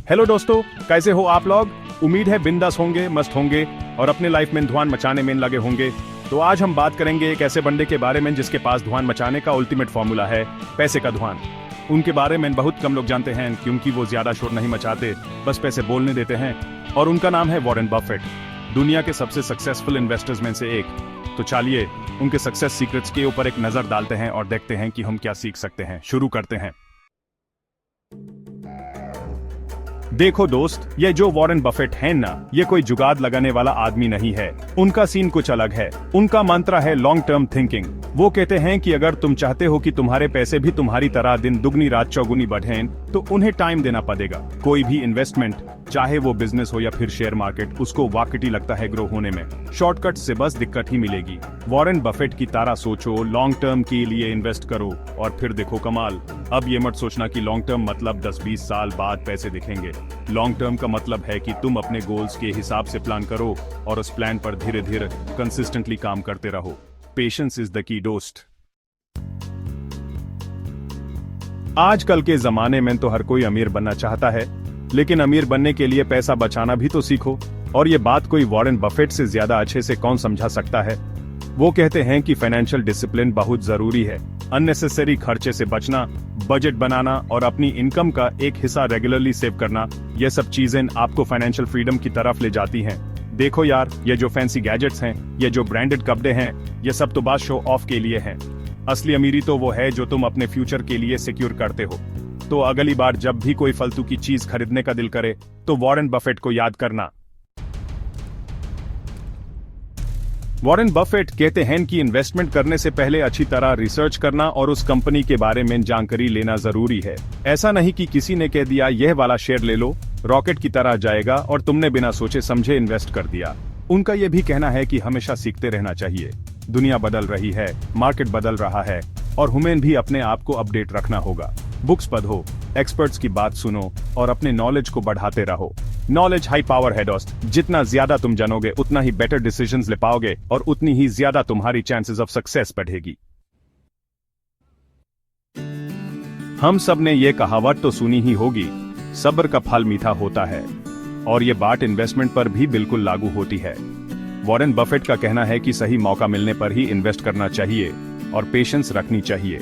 Hello दोस्तों, कैसे हो आप लोग। उम्मीद है बिंदास होंगे, मस्त होंगे और अपने लाइफ में धुआं मचाने में लगे होंगे। तो आज हम बात करेंगे एक ऐसे बंदे के बारे में जिसके पास धुआं मचाने का अल्टीमेट फॉर्मूला है, पैसे का धुआं। उनके बारे में बहुत कम लोग जानते हैं क्योंकि वो ज्यादा शोर नहीं मचाते, बस पैसे बोलने देते हैं। और उनका नाम है वॉरेन बफेट, दुनिया के सबसे सक्सेसफुल इन्वेस्टर्स में से एक। तो चलिए उनके सक्सेस सीक्रेट्स के ऊपर एक नजर डालते हैं और देखते हैं कि हम क्या सीख सकते हैं। शुरू करते हैं। देखो दोस्त, ये जो वॉरेन बफेट है ना, ये कोई जुगाड़ लगाने वाला आदमी नहीं है। उनका सीन कुछ अलग है। उनका मंत्र है लॉन्ग टर्म थिंकिंग। वो कहते हैं कि अगर तुम चाहते हो कि तुम्हारे पैसे भी तुम्हारी तरह दिन दुगनी रात चौगुनी बढ़ें, तो उन्हें टाइम देना पड़ेगा। कोई भी इन्वेस्टमेंट, चाहे वो बिजनेस हो या फिर शेयर मार्केट, उसको वाकई लगता है ग्रो होने में। शॉर्टकट से बस दिक्कत ही मिलेगी। वॉरेन बफेट की तरह सोचो, लॉन्ग टर्म के लिए इन्वेस्ट करो और फिर देखो कमाल। अब ये मत सोचना कि लॉन्ग टर्म मतलब 10-20 साल बाद पैसे दिखेंगे। लॉन्ग टर्म का मतलब है कि तुम अपने गोल्स के हिसाब से प्लान करो और उस प्लान पर धीरे धीरे कंसिस्टेंटली काम करते रहो। पेशेंस इज द की दोस्त। आजकल के जमाने में तो हर कोई अमीर बनना चाहता है, लेकिन अमीर बनने के लिए पैसा बचाना भी तो सीखो। और ये बात कोई वॉरेन बफेट से ज्यादा अच्छे से कौन समझा सकता है। वो कहते हैं कि फाइनेंशियल डिसिप्लिन बहुत जरूरी है। अननेसेसरी खर्चे से बचना, बजट बनाना और अपनी इनकम का एक हिस्सा रेगुलरली सेव करना, ये सब चीजें आपको फाइनेंशियल फ्रीडम की तरफ ले जाती हैं। देखो यार, ये जो फैंसी गैजेट्स हैं, ये जो ब्रांडेड कपड़े हैं, ये सब तो बस शो ऑफ के लिए हैं। असली अमीरी तो वो है जो तुम अपने फ्यूचर के लिए सिक्योर करते हो। तो अगली बार जब भी कोई फालतू की चीज खरीदने का दिल करे, तो वॉरेन बफेट को याद करना। वॉरेन बफेट कहते हैं कि इन्वेस्टमेंट करने से पहले अच्छी तरह रिसर्च करना और उस कंपनी के बारे में जानकारी लेना जरूरी है। ऐसा नहीं कि किसी ने कह दिया यह वाला शेयर ले लो, रॉकेट की तरह जाएगा और तुमने बिना सोचे समझे इन्वेस्ट कर दिया। उनका यह भी कहना है कि हमेशा सीखते रहना चाहिए। दुनिया बदल रही है, मार्केट बदल रहा है और हमें भी अपने आप को अपडेट रखना होगा। बुक्स पढ़ो, एक्सपर्ट्स की बात सुनो और अपने नॉलेज को बढ़ाते रहो। नॉलेज हाई पावर है दोस्त। जितना ज्यादा तुम जानोगे, उतना ही बेटर डिसीजंस ले पाओगे और उतनी ही ज्यादा तुम्हारी चांसेस ऑफ सक्सेस बढ़ेगी। हम सब ने ये कहावत तो सुनी ही होगी, सब्र का फल मीठा होता है। और ये बात इन्वेस्टमेंट पर भी बिल्कुल लागू होती है। वॉरेन बफेट का कहना है कि सही मौका मिलने पर ही इन्वेस्ट करना चाहिए और पेशेंस रखनी चाहिए।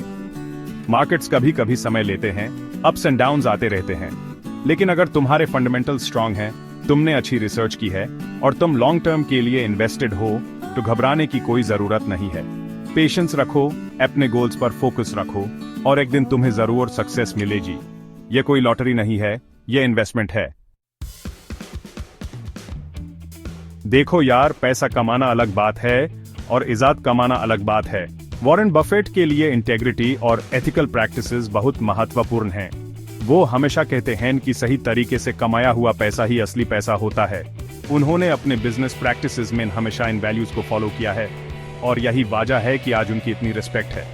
मार्केट्स कभी कभी समय लेते हैं, अप्स एंड डाउन्स आते रहते हैं, लेकिन अगर तुम्हारे फंडामेंटल स्ट्रांग हैं, तुमने अच्छी रिसर्च की है और तुम लॉन्ग टर्म के लिए इन्वेस्टेड हो, तो घबराने की कोई जरूरत नहीं है। पेशेंस रखो, अपने गोल्स पर फोकस रखो और एक दिन तुम्हें जरूर सक्सेस मिलेगी। ये कोई लॉटरी नहीं है, ये इन्वेस्टमेंट है। देखो यार, पैसा कमाना अलग बात है और इज्जत कमाना अलग बात है। वॉरेन बफेट के लिए इंटेग्रिटी और एथिकल प्रैक्टिसेस बहुत महत्वपूर्ण हैं। वो हमेशा कहते हैं कि सही तरीके से कमाया हुआ पैसा ही असली पैसा होता है। उन्होंने अपने बिजनेस प्रैक्टिसेस में हमेशा इन वैल्यूज को फॉलो किया है और यही वजह है कि आज उनकी इतनी रिस्पेक्ट है।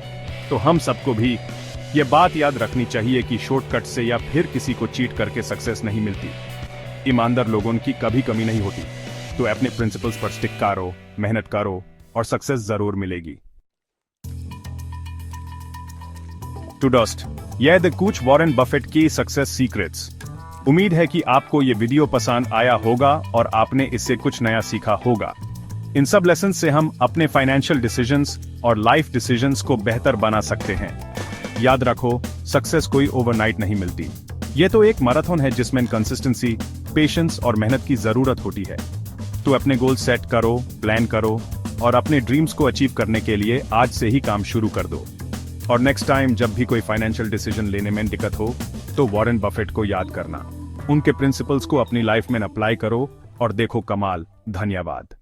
तो हम सबको भी ये बात याद रखनी चाहिए कि शॉर्टकट से या फिर किसी को चीट करके सक्सेस नहीं मिलती। ईमानदार लोगों की कभी कमी नहीं होती। तो अपने प्रिंसिपल्स पर स्टिक करो, मेहनत करो और सक्सेस जरूर मिलेगी। टू दोस्त, यह द कुछ वॉरेन बफेट की सक्सेस सीक्रेट्स। उम्मीद है कि आपको ये वीडियो पसंद आया होगा और आपने इससे कुछ नया सीखा होगा। इन सब लेसन से हम अपने फाइनेंशियल डिसीजंस और लाइफ डिसीजंस को बेहतर बना सकते हैं। याद रखो, सक्सेस कोई ओवरनाइट नहीं मिलती। ये तो एक मैराथन है जिसमें कंसिस्टेंसी, पेशेंस और मेहनत की जरूरत होती है। तो अपने गोल सेट करो, प्लान करो और अपने ड्रीम्स को अचीव करने के लिए आज से ही काम शुरू कर दो। और नेक्स्ट टाइम जब भी कोई फाइनेंशियल डिसीजन लेने में दिक्कत हो, तो वॉरेन बफेट को याद करना। उनके प्रिंसिपल्स को अपनी लाइफ में अप्लाई करो और देखो कमाल। धन्यवाद।